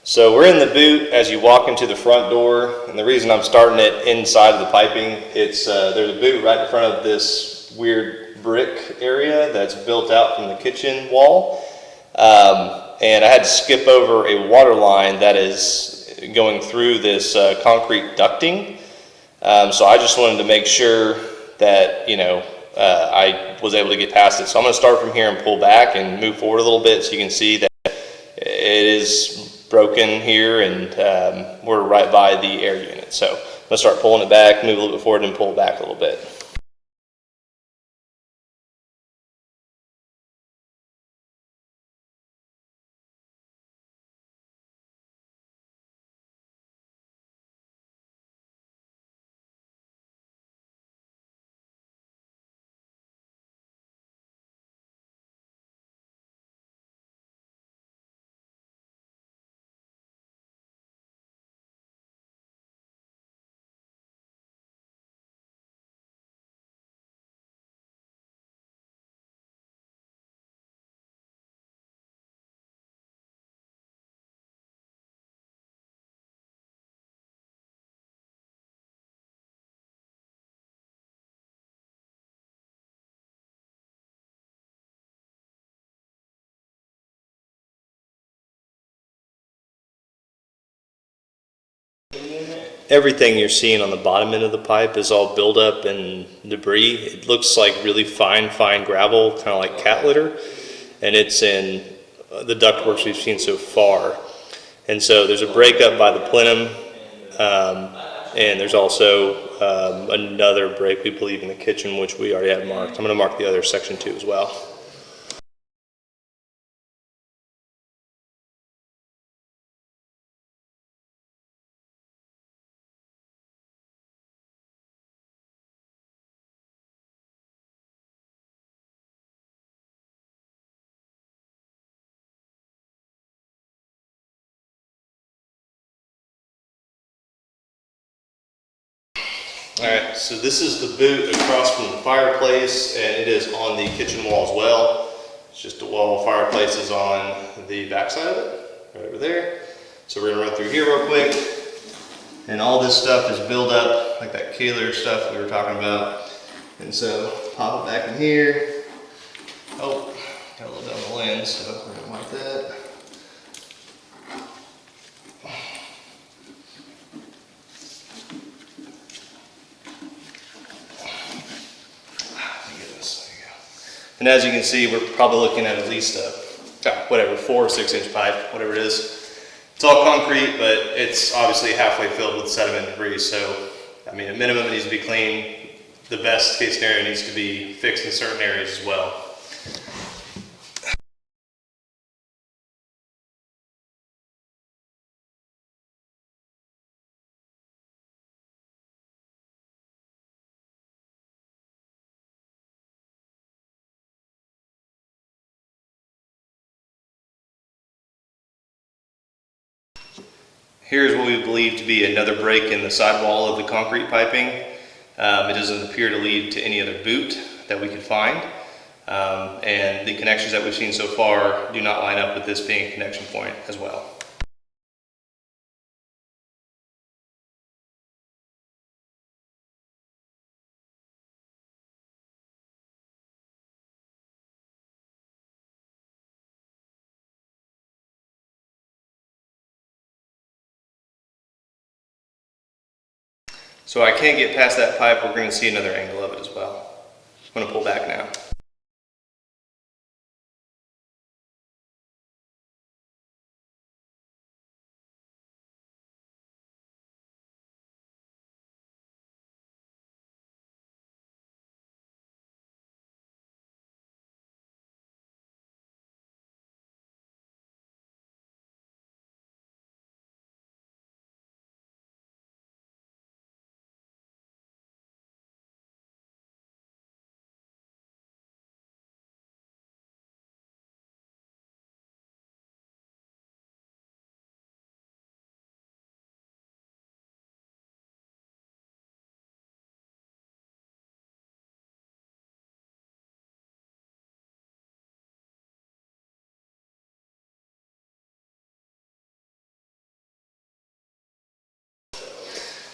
So we're in the boot as you walk into the front door, and the reason I'm starting it inside of the piping, there's a boot right in front of this weird brick area that's built out from the kitchen wall. And I had to skip over a water line that is going through this concrete ducting. So I just wanted to make sure that, I was able to get past it. So I'm going to start from here and pull back and move forward a little bit so you can see that it is broken here, and we're right by the air unit. So I'm going to start pulling it back, move a little bit forward, and pull it back a little bit. Everything you're seeing on the bottom end of the pipe is all buildup and debris. It looks like really fine gravel, kind of like cat litter, and it's in the ductworks we've seen so far. And so there's a breakup by the plenum, and there's also another break, we believe, in the kitchen, which we already had marked. I'm going to mark the other section too as well. All right, so this is the boot across from the fireplace, and it is on the kitchen wall as well. It's just a wall, fireplace is on the back side of it, right over there. So we're gonna run through here real quick. And all this stuff is built up, like that Kaler stuff we were talking about. And so pop it back in here. Oh, got a little bit on the lens, so we're gonna mark that. And as you can see, we're probably looking at least a 4 or 6 inch pipe, whatever it is. It's all concrete, but it's obviously halfway filled with sediment and debris. So, I mean, at minimum it needs to be clean. The best case scenario needs to be fixed in certain areas as well. Here's what we believe to be another break in the sidewall of the concrete piping. It doesn't appear to lead to any other boot that we could find. And the connections that we've seen so far do not line up with this being a connection point as well. So I can't get past that pipe. We're going to see another angle of it as well. I'm going to pull back now.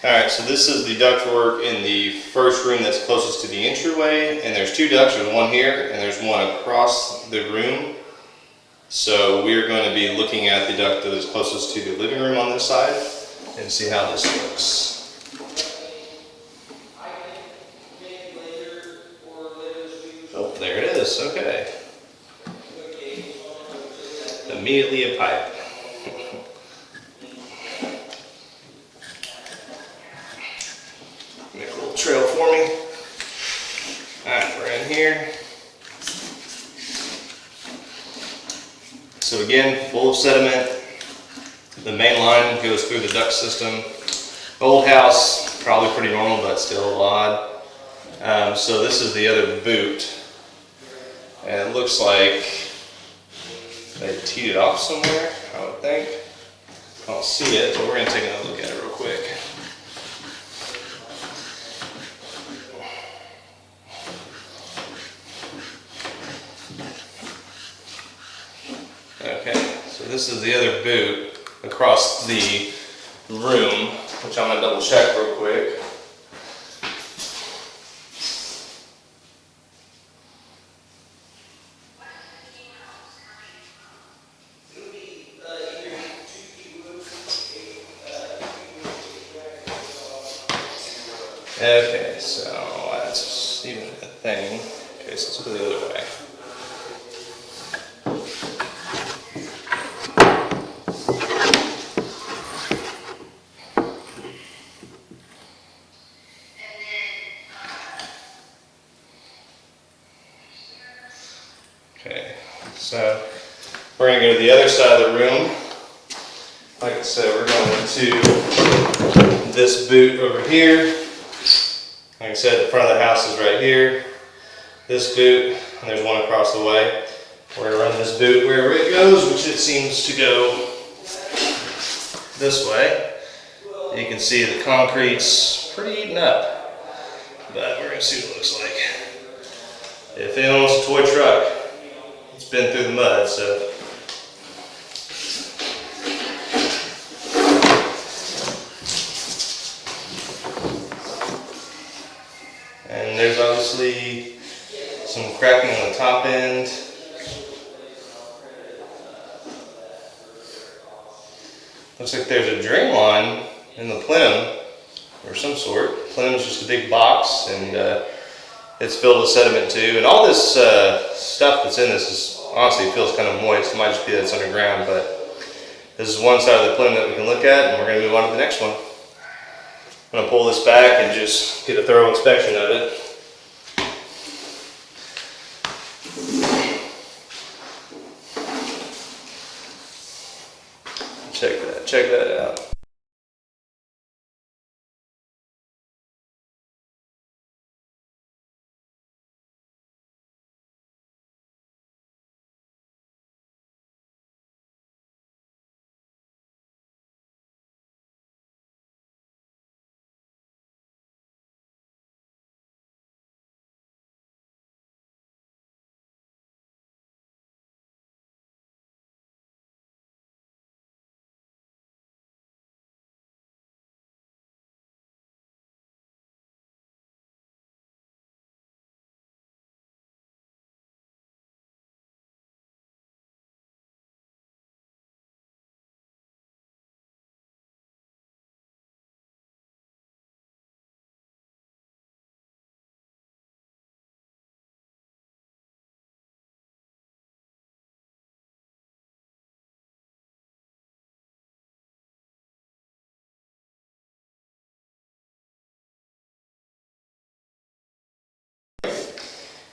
Alright, so this is the ductwork in the first room that's closest to the entryway, and there's two ducts, there's one here and there's one across the room. So we're going to be looking at the duct that is closest to the living room on this side and see how this looks. Oh, there it is, okay. Immediately a pipe. Make a little trail for me. Alright, we're in here. So again, full of sediment. The main line goes through the duct system. Old house, probably pretty normal, but still odd. So this is the other boot. And it looks like they teed it off somewhere, I would think. I don't see it, but we're going to take another look at it real quick. Okay, so this is the other boot across the room, which I'm going to double check real quick. Okay, so that's even a thing. Okay, so let's go the other way. Okay, so we're going to go to the other side of the room. Like I said, we're going to this boot over here. Like I said, the front of the house is right here. This boot, and there's one across the way. We're going to run this boot wherever it goes, which it seems to go this way. You can see the concrete's pretty eaten up, but we're going to see what it looks like. If anyone wants a toy truck, it's been through the mud, so. And there's obviously some cracking on the top end. Looks like there's a drain line in the plenum or some sort. Plenum is just a big box, and it's filled with sediment too. And all this stuff that's in this is honestly feels kind of moist. It might just be that it's underground, but this is one side of the plenum that we can look at, and we're going to move on to the next one. I'm going to pull this back and just get a thorough inspection of it. Check that out.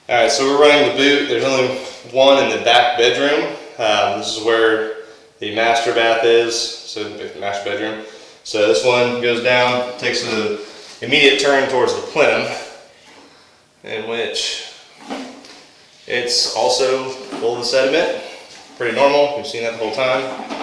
Alright, so we're running the boot. There's only one in the back bedroom. This is where the master bath is, so the master bedroom. So this one goes down, takes an immediate turn towards the plenum, in which it's also full of sediment. Pretty normal, we've seen that the whole time.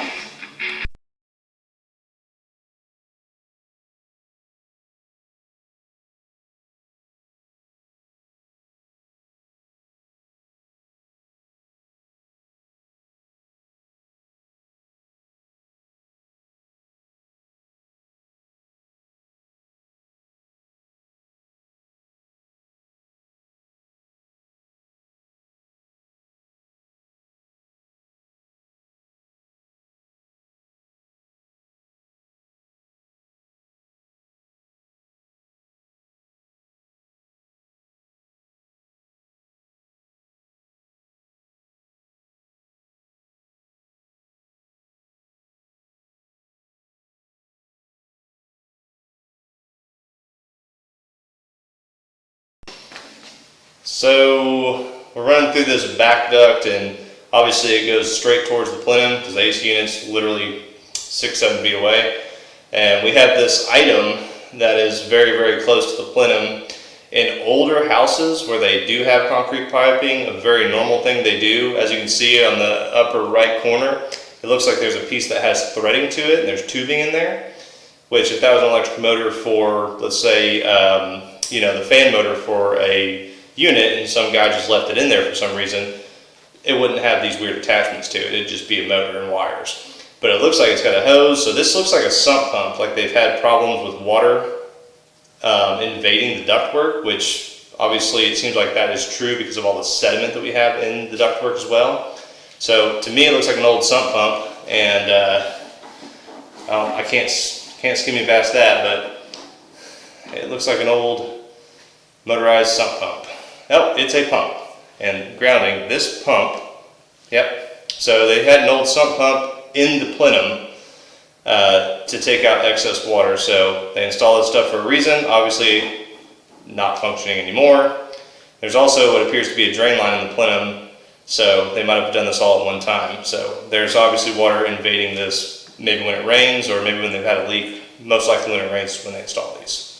So we're running through this back duct, and obviously it goes straight towards the plenum because the AC unit's literally 6-7 feet away. And we have this item that is very, very close to the plenum. In older houses where they do have concrete piping, a very normal thing they do, as you can see on the upper right corner, it looks like there's a piece that has threading to it and there's tubing in there, which if that was an electric motor for, let's say, the fan motor for a unit and some guy just left it in there for some reason, it wouldn't have these weird attachments to it. It'd just be a motor and wires. But it looks like it's got a hose, so this looks like a sump pump, like they've had problems with water invading the ductwork, which obviously it seems like that is true because of all the sediment that we have in the ductwork as well. So to me it looks like an old sump pump, and I can't skim me past that, but it looks like an old motorized sump pump. Oh, it's a pump. And grounding this pump, yep. So they had an old sump pump in the plenum to take out excess water. So they installed this stuff for a reason, obviously not functioning anymore. There's also what appears to be a drain line in the plenum, so they might have done this all at one time. So there's obviously water invading this, maybe when it rains or maybe when they've had a leak. Most likely when it rains when they install these.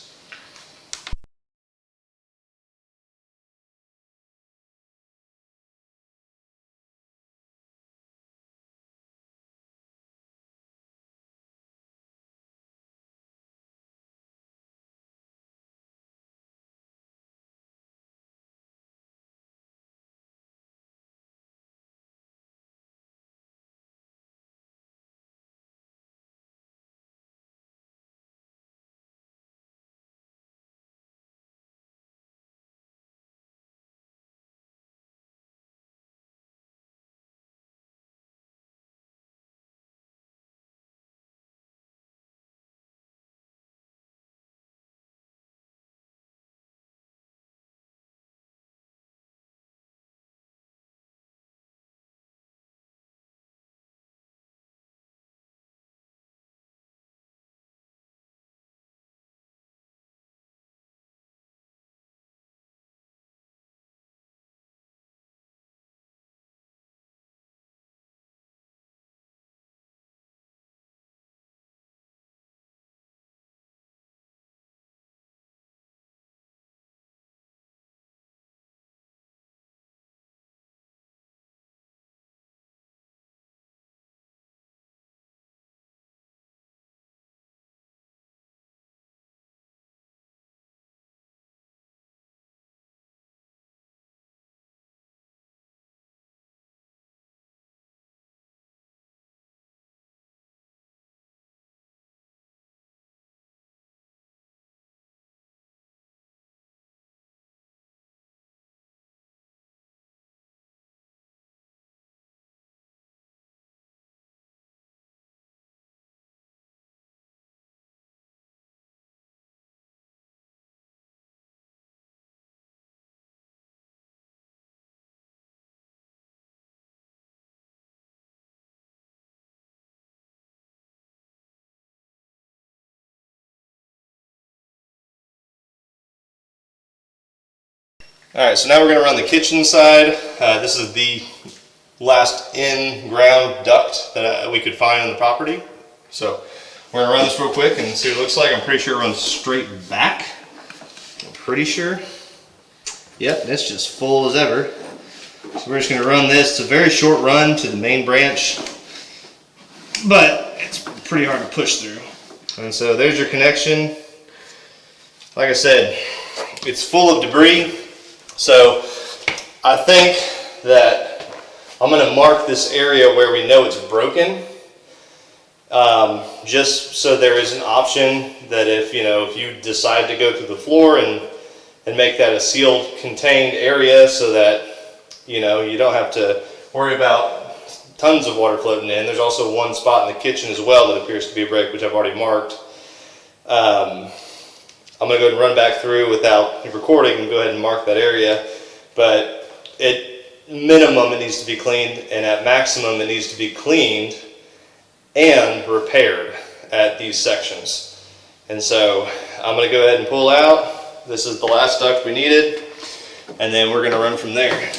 Alright, so now we're going to run the kitchen side. This is the last in-ground duct that we could find on the property. So we're going to run this real quick and see what it looks like. I'm pretty sure it runs straight back. I'm pretty sure. Yep, it's just full as ever. So we're just going to run this. It's a very short run to the main branch, but it's pretty hard to push through. And so there's your connection. Like I said, it's full of debris. So I think that I'm going to mark this area where we know it's broken, just so there is an option that if you decide to go through the floor and make that a sealed, contained area, so that you don't have to worry about tons of water floating in. There's also one spot in the kitchen as well that appears to be a break, which I've already marked. I'm going to go ahead and run back through without recording and go ahead and mark that area, but at minimum it needs to be cleaned, and at maximum it needs to be cleaned and repaired at these sections. And so I'm going to go ahead and pull out. This is the last duct we needed. and then we're gonna run from there.